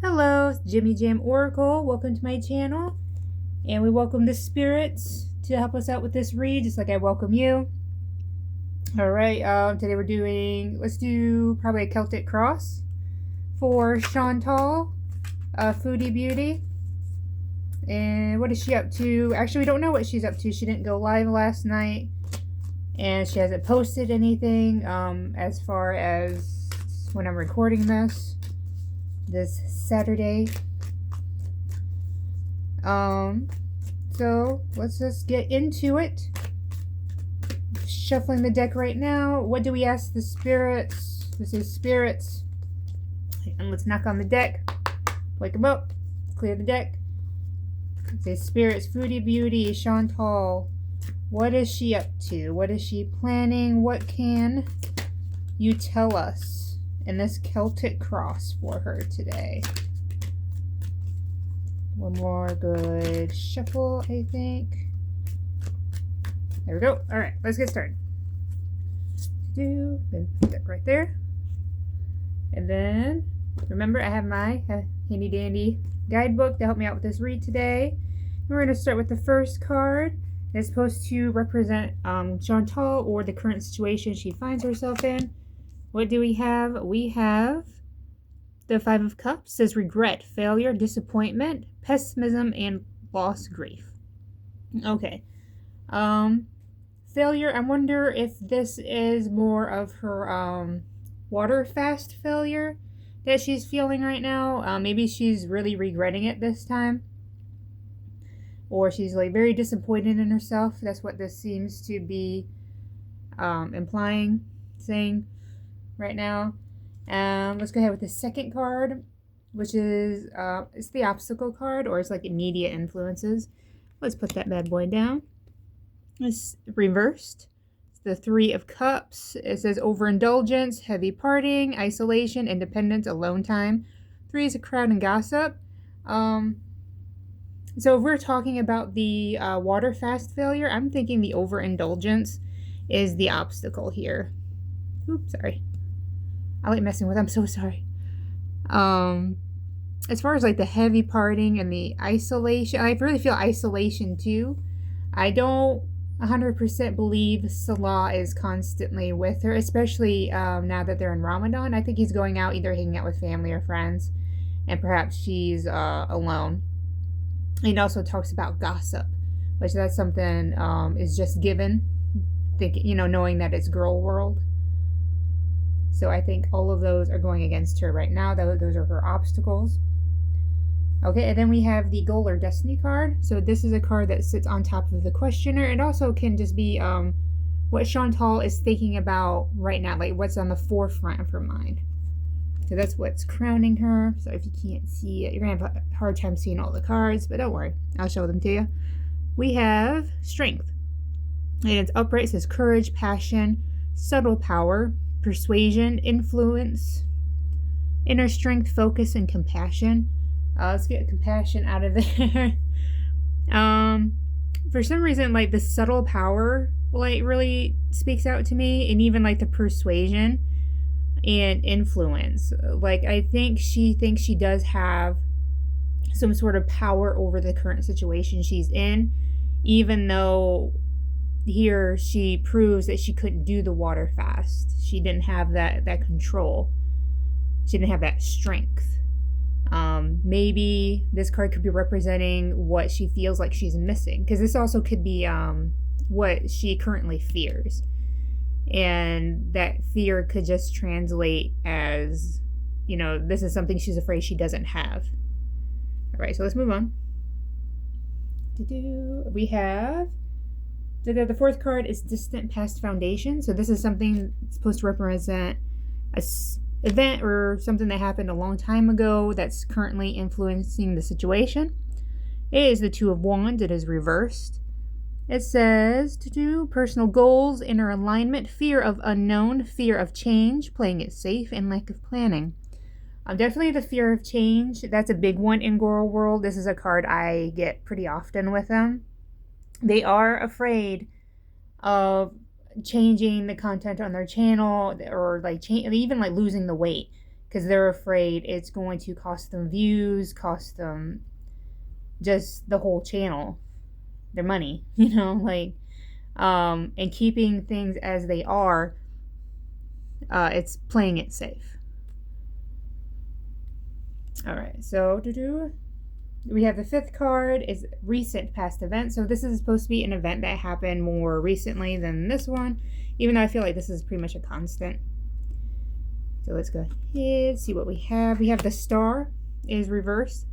Hello, it's Jimmy Jam Oracle. Welcome to my channel. And we welcome the spirits to help us out with this read, just like I welcome you. Alright, today let's do probably a Celtic cross for Chantal, Foodie Beauty. And what is she up to? Actually, we don't know what she's up to. She didn't go live last night. And she hasn't posted anything as far as when I'm recording this Saturday. So let's just get into it. Shuffling the deck right now. What do we ask the spirits? This is spirits. And let's knock on the deck. Wake them up. Clear the deck. It says spirits, Foodie Beauty, Chantal. What is she up to? What is she planning? What can you tell us in this Celtic cross for her today? One more good shuffle, I think. There we go. All right, let's get started. Then put that right there. And then, remember, I have my handy dandy guidebook to help me out with this read today. We're going to start with the first card. It's supposed to represent Chantal or the current situation she finds herself in. What do we have? We have the Five of Cups. It says regret, failure, disappointment, pessimism, and loss, grief. Okay. Failure, I wonder if this is more of her water fast failure that she's feeling right now. Maybe she's really regretting it this time. Or she's like very disappointed in herself. That's what this seems to be saying right now. Let's go ahead with the second card, which is it's the obstacle card, or it's like immediate influences. Let's put that bad boy down. It's reversed. It's the Three of Cups. It says overindulgence, heavy partying, isolation, independence, alone time. Three is a crowd and gossip. So if we're talking about the water fast failure, I'm thinking the overindulgence is the obstacle here. Oops, sorry. I like messing with. I'm so sorry. As far as like the heavy partying and the isolation, I really feel isolation too. I don't 100% believe Salah is constantly with her, especially now that they're in Ramadan. I think he's going out, either hanging out with family or friends, and perhaps she's alone. It also talks about gossip, which that's something is just given, knowing that it's girl world. So I think all of those are going against her right now. Those are her obstacles. Okay, and then we have the goal or destiny card. So this is a card that sits on top of the questioner. It also can just be what Chantal is thinking about right now, like what's on the forefront of her mind. So that's what's crowning her. So if you can't see it, you're going to have a hard time seeing all the cards, but don't worry. I'll show them to you. We have strength. And it's upright. It says courage, passion, subtle power, persuasion, influence, inner strength, focus, and compassion. Let's get compassion out of there. For some reason, like the subtle power, like really speaks out to me, and even like the persuasion and influence. Like I think she thinks she does have some sort of power over the current situation she's in, even though here she proves that she couldn't do the water fast. She didn't have that control. She didn't have that strength. Maybe this card could be representing what she feels like she's missing, because this also could be what she currently fears, and that fear could just translate as, this is something she's afraid she doesn't have. All right, so let's move on. We have the fourth card is distant past foundation. So this is something that's supposed to represent a event or something that happened a long time ago that's currently influencing the situation. It is the Two of Wands. It is reversed. It says to do personal goals, inner alignment, fear of unknown, fear of change, playing it safe, and lack of planning. Definitely the fear of change. That's a big one in Gorl world. This is a card I get pretty often with them. They are afraid of changing the content on their channel, or like even like losing the weight. because they're afraid it's going to cost them views, cost them just the whole channel, their money, like, and keeping things as they are, it's playing it safe. All right, so we have the fifth card is recent past event. So this is supposed to be an event that happened more recently than this one, even though I feel like this is pretty much a constant. So let's go ahead, see what we have. We have the star is reversed.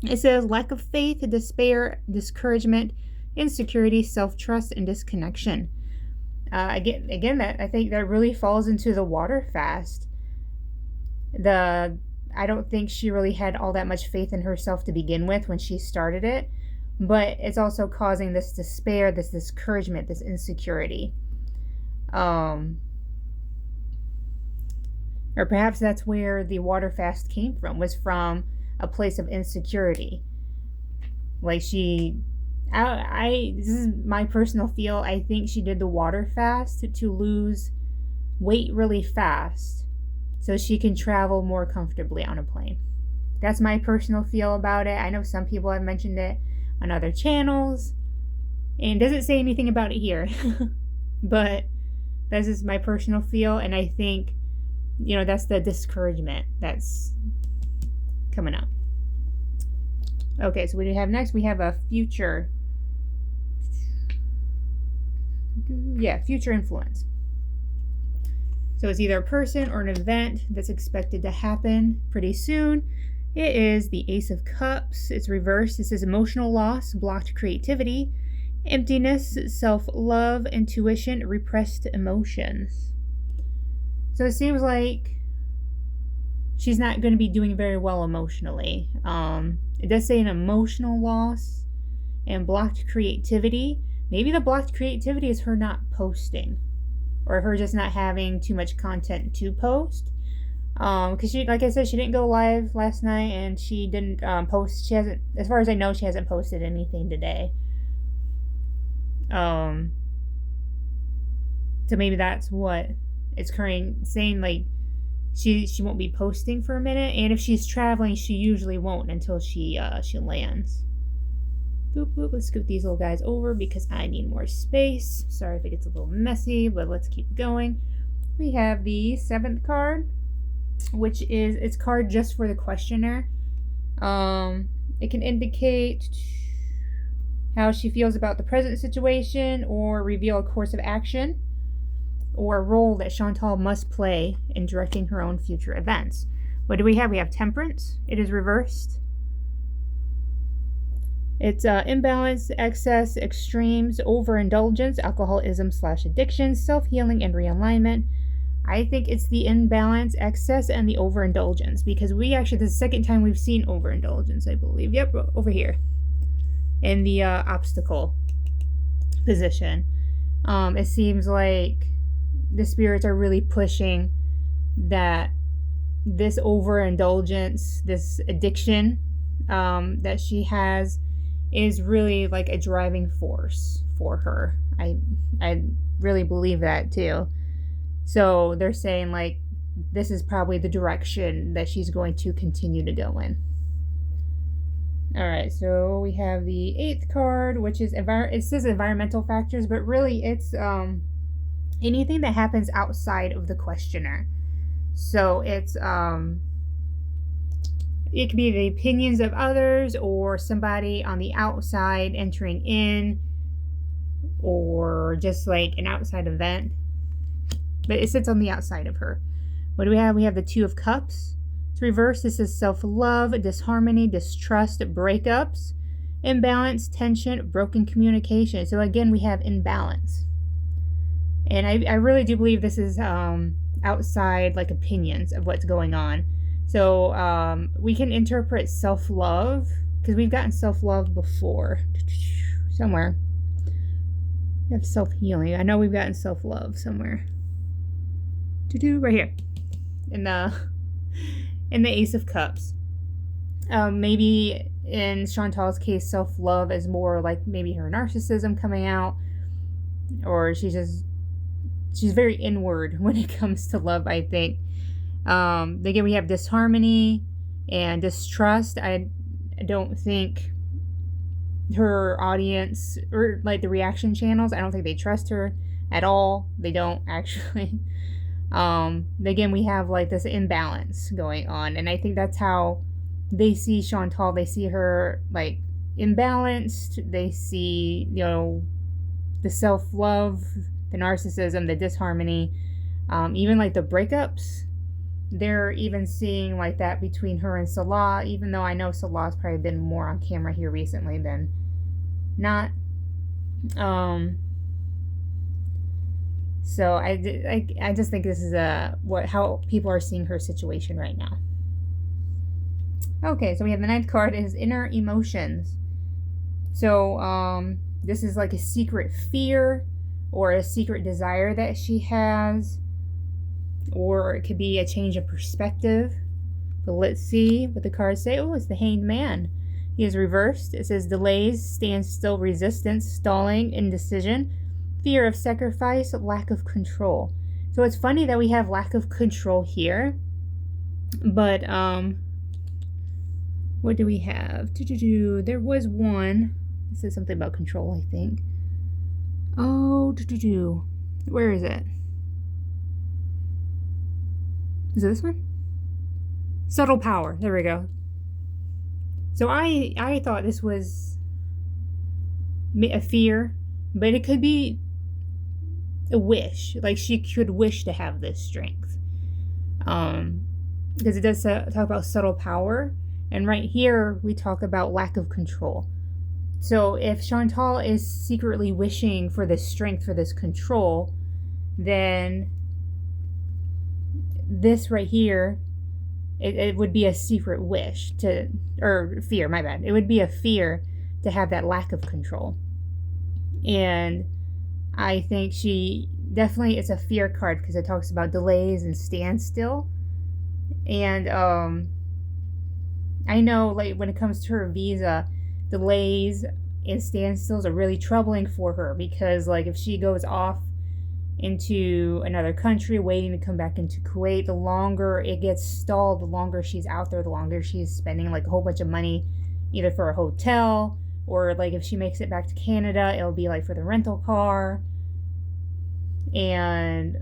It says lack of faith, despair, discouragement, insecurity, self-trust, and disconnection. Again, that I think that really falls into the water fast. I don't think she really had all that much faith in herself to begin with when she started it, but it's also causing this despair, this discouragement, this insecurity. Or perhaps that's where the water fast came from, was from a place of insecurity. Like this is my personal feel. I think she did the water fast to lose weight really fast so she can travel more comfortably on a plane. That's my personal feel about it. I know some people have mentioned it on other channels, and it doesn't say anything about it here. But this is my personal feel, and I think, that's the discouragement that's coming up. Okay, so what do we have next? We have a future. Yeah, future influence. So it's either a person or an event that's expected to happen pretty soon. It is the Ace of Cups. It's reversed. This is emotional loss, blocked creativity, emptiness, self-love, intuition, repressed emotions. So it seems like she's not going to be doing very well emotionally. It does say an emotional loss and blocked creativity. Maybe the blocked creativity is her not posting, or her just not having too much content to post. Because she, like I said, she didn't go live last night, and she didn't post. She hasn't, as far as I know, she hasn't posted anything today. So maybe that's what it's saying, like she won't be posting for a minute, and if she's traveling, she usually won't until she lands. Boop, boop. Let's scoot these little guys over because I need more space. Sorry if it gets a little messy, but let's keep going. We have the seventh card, which is its card just for the questioner. It can indicate how she feels about the present situation, or reveal a course of action, or a role that Chantal must play in directing her own future events. What do we have? We have Temperance. It is reversed. It's imbalance, excess, extremes, overindulgence, alcoholism/addiction, self-healing, and realignment. I think it's the imbalance, excess, and the overindulgence, because this is the second time we've seen overindulgence, I believe. Yep, over here in the obstacle position. It seems like the spirits are really pushing that this overindulgence, this addiction that she has, is really like a driving force for her. I really believe that too. So they're saying like this is probably the direction that she's going to continue to go in. All right, so we have the eighth card, which is it says environmental factors, but really it's anything that happens outside of the questioner. So it's it could be the opinions of others, or somebody on the outside entering in, or just like an outside event. But it sits on the outside of her. What do we have? We have the Two of Cups. It's reversed. This is self-love, disharmony, distrust, breakups, imbalance, tension, broken communication. So again, we have imbalance. And I really do believe this is outside like opinions of what's going on. So we can interpret self-love, because we've gotten self-love before. Somewhere. We have self-healing. I know we've gotten self-love somewhere. Right here. In the Ace of Cups. Maybe in Chantal's case, self-love is more like maybe her narcissism coming out. Or she's very inward when it comes to love, I think. Again, we have disharmony and distrust. I don't think her audience, or like the reaction channels, I don't think they trust her at all. They don't actually. Again, we have like this imbalance going on, and I think that's how they see Chantal. They see her like imbalanced. They see, the self-love, the narcissism, the disharmony, even like the breakups. They're even seeing like that between her and Salah, even though I know Salah's probably been more on camera here recently than not. So I just think this is how people are seeing her situation right now. Okay, so we have the ninth card is inner emotions. So this is like a secret fear or a secret desire that she has, or it could be a change of perspective. But let's see what the cards say. Oh, it's the Hanged Man. He is reversed. It says delays, standstill, resistance, stalling, indecision, fear of sacrifice, lack of control. So it's funny that we have lack of control here. But what do we have? There was one. This is something about control, I think. Oh, where is it? Is it this one? Subtle power. There we go. So I thought this was a fear, but it could be a wish. Like she could wish to have this strength. Because it does talk about subtle power. And right here, we talk about lack of control. So if Chantal is secretly wishing for this strength, for this control, then this right here, it would be a secret wish or fear, my bad. It would be a fear to have that lack of control. And I think she definitely, it's a fear card because it talks about delays and standstill. And I know, like, when it comes to her visa, delays and standstills are really troubling for her because, like, if she goes off into another country waiting to come back into Kuwait, the longer it gets stalled, the longer she's out there, the longer she's spending, like, a whole bunch of money either for a hotel or, like, if she makes it back to Canada, it'll be, like, for the rental car. And,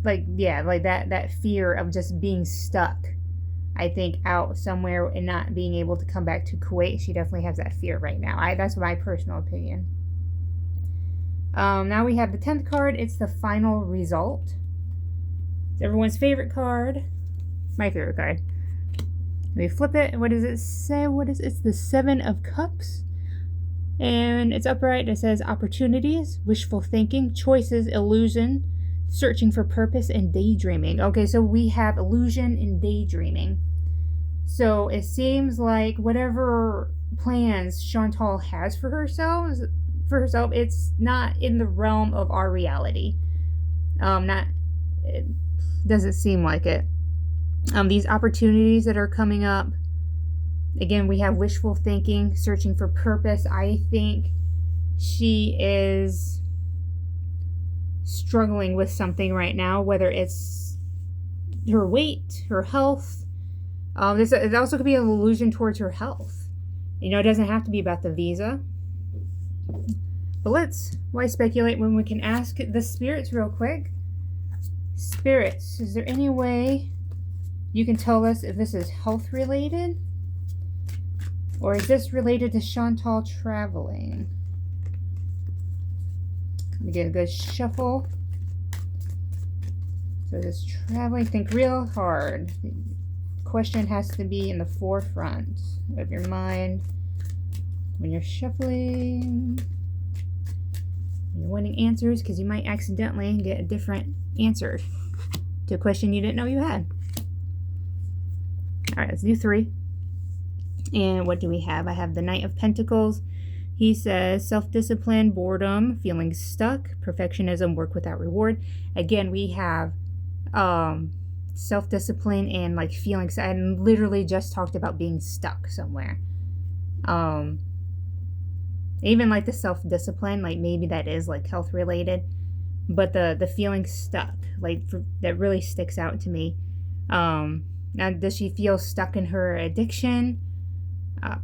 like, yeah, like, that fear of just being stuck, I think, out somewhere and not being able to come back to Kuwait. She definitely has that fear right now. That's my personal opinion. Now we have the 10th card. It's the final result. It's everyone's favorite card. My favorite card. We flip it. What does it say? It's the 7 of Cups. And it's upright. It says opportunities, wishful thinking, choices, illusion, searching for purpose, and daydreaming. Okay, so we have illusion and daydreaming. So it seems like whatever plans Chantal has for herself, it's not in the realm of our reality. It doesn't seem like it. These opportunities that are coming up, again, we have wishful thinking, searching for purpose. I think she is struggling with something right now, whether it's her weight, her health. It also could be an illusion towards her health. It doesn't have to be about the visa. But why speculate when we can ask the spirits real quick? Spirits, is there any way you can tell us if this is health related? Or is this related to Chantal traveling? Let me get a good shuffle. So this traveling, think real hard. The question has to be in the forefront of your mind when you're shuffling. When you're wanting answers, because you might accidentally get a different answer to a question you didn't know you had. All right, let's do 3. And what do we have? I have the Knight of Pentacles. He says self-discipline, boredom, feeling stuck, perfectionism, work without reward. Again, we have self-discipline and like feelings. I literally just talked about being stuck somewhere. Even like the self-discipline, like maybe that is like health related. but the feeling stuck, like that really sticks out to me. Now, does she feel stuck in her addiction?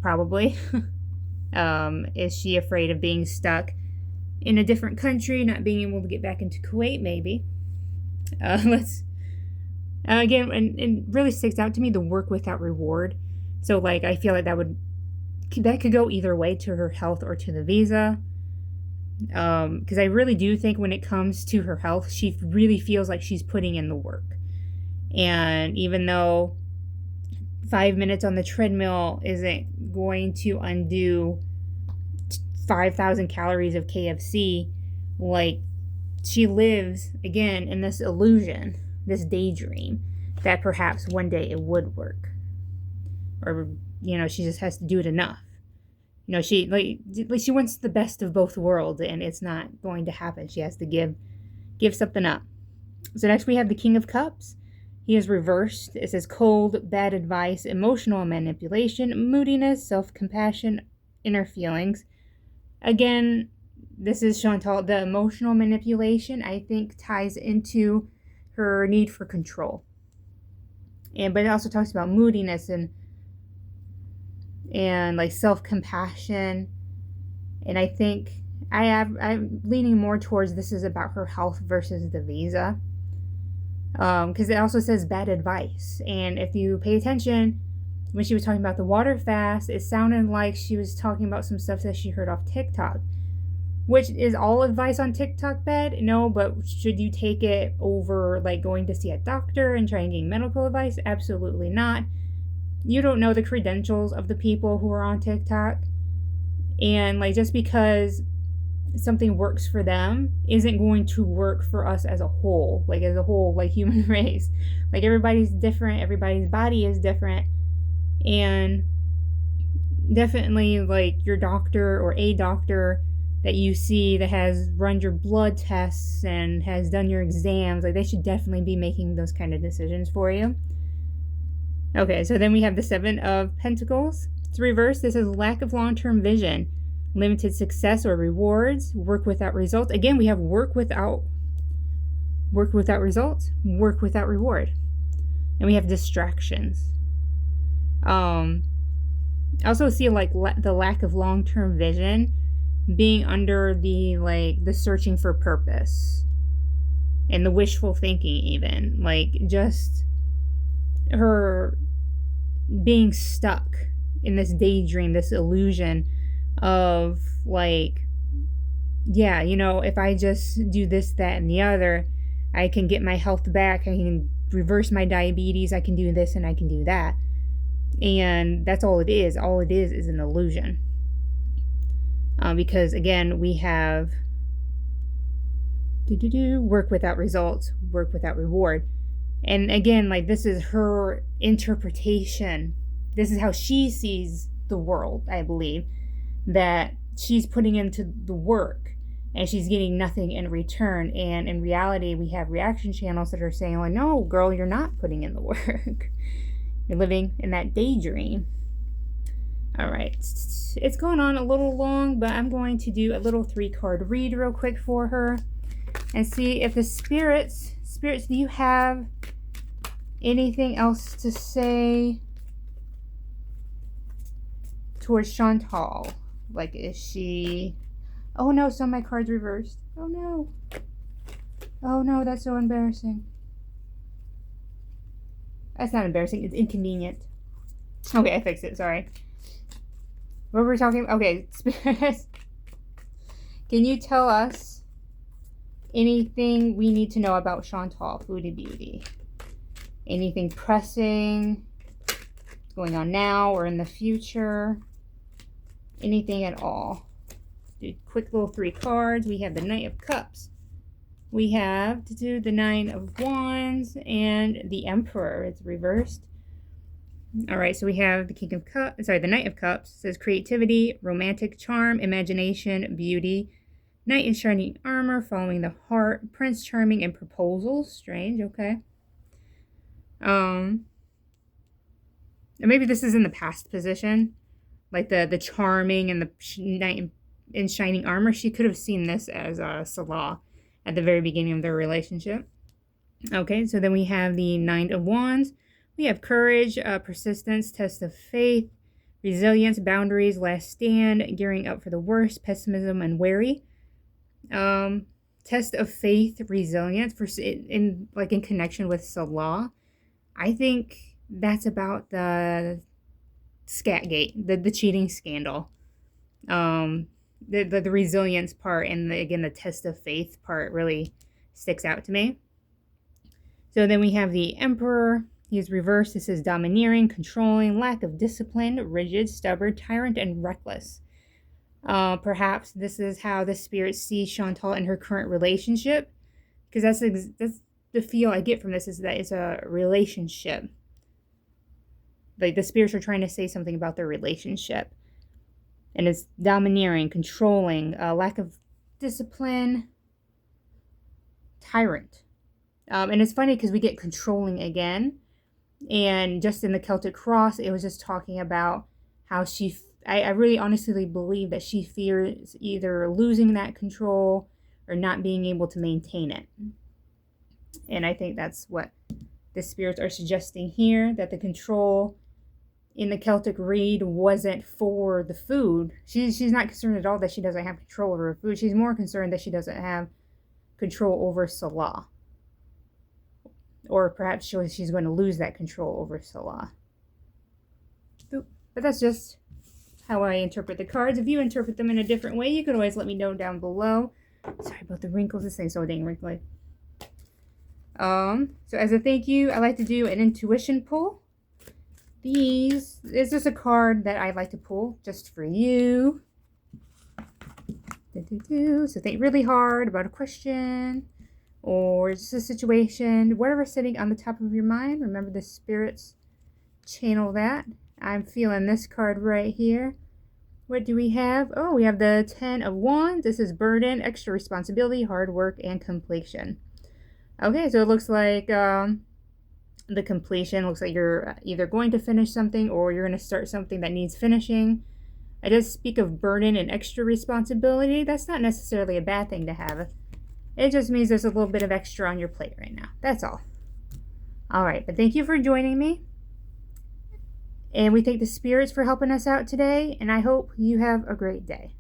Probably. Is she afraid of being stuck in a different country, not being able to get back into Kuwait? Maybe. Let's again, and it really sticks out to me, the work without reward. So like, I feel like that could go either way, to her health or to the visa. Because I really do think when it comes to her health, she really feels like she's putting in the work. And even though 5 minutes on the treadmill isn't going to undo 5,000 calories of KFC, like, she lives, again, in this illusion, this daydream, that perhaps one day it would work. Or, she just has to do it enough. She she wants the best of both worlds, and it's not going to happen. She has to give something up. So next we have the King of Cups. He is reversed. It says cold, bad advice, emotional manipulation, moodiness, self-compassion, inner feelings. Again, this is Chantal. The emotional manipulation, I think, ties into her need for control. But it also talks about moodiness and like self-compassion. And I think I'm leaning more towards this is about her health versus the visa. Because it also says bad advice. And if you pay attention, when she was talking about the water fast, it sounded like she was talking about some stuff that she heard off TikTok. Which, is all advice on TikTok bad? No, but should you take it over like going to see a doctor and trying to get medical advice? Absolutely not. You don't know the credentials of the people who are on TikTok. And like, just because something works for them isn't going to work for us as a whole, like human race. Like, everybody's different, everybody's body is different. And definitely, like, your doctor or a doctor that you see that has run your blood tests and has done your exams, like, they should definitely be making those kind of decisions for you. Okay, so then we have the Seven of Pentacles. It's reversed. This is lack of long-term vision, limited success or rewards, work without results. Again, we have work without results, work without reward. And we have distractions. I also see like the lack of long-term vision being under the searching for purpose and the wishful thinking, even like just her being stuck in this daydream, this illusion of like, yeah, if I just do this, that, and the other, I can get my health back, I can reverse my diabetes, I can do this and I can do that. And that's all it is. All it is an illusion. Because again, we have work without results, work without reward. And again, like, this is her interpretation. This is how she sees the world, I believe, that she's putting into the work and she's getting nothing in return. And in reality, we have reaction channels that are saying, like, no, girl, you're not putting in the work. You're living in that daydream. All right. It's going on a little long, but I'm going to do a little 3-card read real quick for her and see if the spirits, do you have anything else to say towards Chantal? Like, is she... Oh no, some of my cards reversed. Oh no. Oh no, that's so embarrassing. That's not embarrassing, it's inconvenient. Okay, I fixed it, sorry. What were we talking about? Okay, spirits. Can you tell us anything we need to know about Chantal, Foodie Beauty? Anything pressing, going on now or in the future? Anything at all? Do quick little 3 cards. We have the Knight of Cups. We have to do the 9 of Wands and the Emperor. It's reversed. All right, so we have the the Knight of Cups. It says creativity, romantic charm, imagination, beauty. Knight in shining armor, following the heart, Prince Charming, and proposals. Strange, okay. Or maybe this is in the past position, like the charming and the knight in shining armor. She could have seen this as Salah, at the very beginning of their relationship. Okay, so then we have the Nine of Wands. We have courage, persistence, test of faith, resilience, boundaries, last stand, gearing up for the worst, pessimism, and wary. Test of faith, resilience, in connection with Salah. I think that's about the Scatgate, the cheating scandal. The resilience part and the test of faith part really sticks out to me. So then we have the Emperor. He's reversed. This is domineering, controlling, lack of discipline, rigid, stubborn, tyrant, and reckless. Perhaps this is how the spirit sees Chantal in her current relationship, because that's the feel I get from this, is that it's a relationship. Like the spirits are trying to say something about their relationship, and it's domineering, controlling, lack of discipline, tyrant. And it's funny because we get controlling again, and just in the Celtic Cross, it was just talking about how I really honestly believe that she fears either losing that control or not being able to maintain it. And I think that's what the spirits are suggesting here, that the control in the Celtic read wasn't for the food. She's not concerned at all that she doesn't have control over her food. She's more concerned that she doesn't have control over Salah. Or perhaps she's going to lose that control over Salah. But that's just how I interpret the cards. If you interpret them in a different way, you can always let me know down below. Sorry about the wrinkles. This thing's so dang wrinkly. So as a thank you, I like to do an intuition pull. These is just a card that I like to pull just for you. So think really hard about a question or just a situation, whatever's sitting on the top of your mind. Remember, the spirits channel that. I'm feeling this card right here. What do we have? Oh, we have the 10 of Wands. This is burden, extra responsibility, hard work, and completion. Okay, so it looks like the completion looks like you're either going to finish something or you're going to start something that needs finishing. I just speak of burden and extra responsibility. That's not necessarily a bad thing to have. It just means there's a little bit of extra on your plate right now. That's all. All right, but thank you for joining me. And we thank the spirits for helping us out today, and I hope you have a great day.